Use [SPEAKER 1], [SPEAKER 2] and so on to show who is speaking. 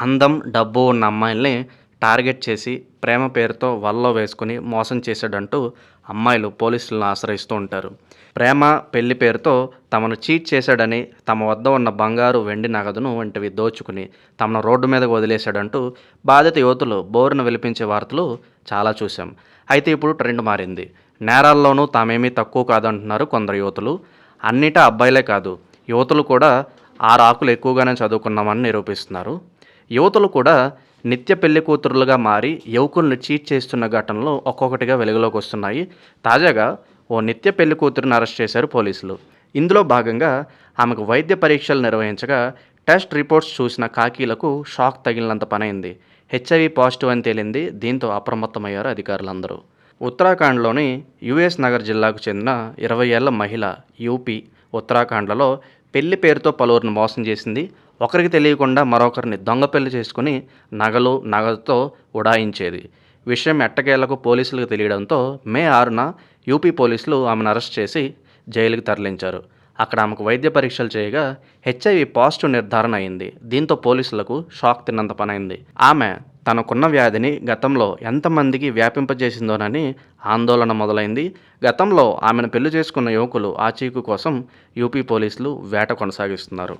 [SPEAKER 1] అందం, డబ్బు ఉన్న అమ్మాయిల్ని టార్గెట్ చేసి ప్రేమ పేరుతో వలలో వేసుకొని మోసం చేశాడంటూ అమ్మాయిలు పోలీసులను ఆశ్రయిస్తూ ఉంటారు. ప్రేమ, పెళ్లి పేరుతో తమను చీట్ చేశాడని, తమ వద్ద ఉన్న బంగారు, వెండి నగదును వంటివి దోచుకుని తమను రోడ్డు మీదకు వదిలేశాడంటూ బాధిత యువతులు బోరున విలిపించే వార్తలు చాలా చూశాం. అయితే ఇప్పుడు ట్రెండ్ మారింది. నేరాల్లోనూ తామేమీ తక్కువ కాదంటున్నారు కొందరు యువతులు. అన్నిటా అబ్బాయిలే కాదు, యువతులు కూడా 6 ఆకులు ఎక్కువగానే చదువుకున్నామని నిరూపిస్తున్నారు. యువతులు కూడా నిత్య పెళ్లి కూతురులుగా మారి యువకుల్ని చీట్ చేస్తున్న ఘటనలు ఒక్కొక్కటిగా వెలుగులోకి వస్తున్నాయి. తాజాగా ఓ నిత్య పెళ్లి కూతురుని అరెస్ట్ చేశారు పోలీసులు. ఇందులో భాగంగా ఆమెకు వైద్య పరీక్షలు నిర్వహించగా టెస్ట్ రిపోర్ట్స్ చూసిన కాకీలకు షాక్ తగిలినంత పనైంది. హెచ్ఐవి పాజిటివ్ అని తేలింది. దీంతో అప్రమత్తమయ్యారు అధికారులందరూ. ఉత్తరాఖండ్లోని యుఎస్ నగర్ జిల్లాకు చెందిన 20 ఏళ్ల మహిళ యూపీ, ఉత్తరాఖండ్లలో పెళ్లి పేరుతో పలువురిని మోసం చేసింది. ఒకరికి తెలియకుండా మరొకరిని దొంగ పెళ్లి చేసుకుని నగలు, నగదుతో ఉడాయించేది. విషయం ఎట్టకేలకు పోలీసులకు తెలియడంతో మే 6న యూపీ పోలీసులు ఆమెను అరెస్ట్ చేసి జైలుకి తరలించారు. అక్కడ ఆమెకు వైద్య పరీక్షలు చేయగా హెచ్ఐవి పాజిటివ్ నిర్ధారణ అయింది. దీంతో పోలీసులకు షాక్ తిన్నంత పనైంది. ఆమె తనకున్న వ్యాధిని గతంలో ఎంతమందికి వ్యాపింపజేసిందోనని ఆందోళన మొదలైంది. గతంలో ఆమెను పెళ్లి చేసుకున్న యువకులు ఆచూకీ కోసం యూపీ పోలీసులు వేట కొనసాగిస్తున్నారు.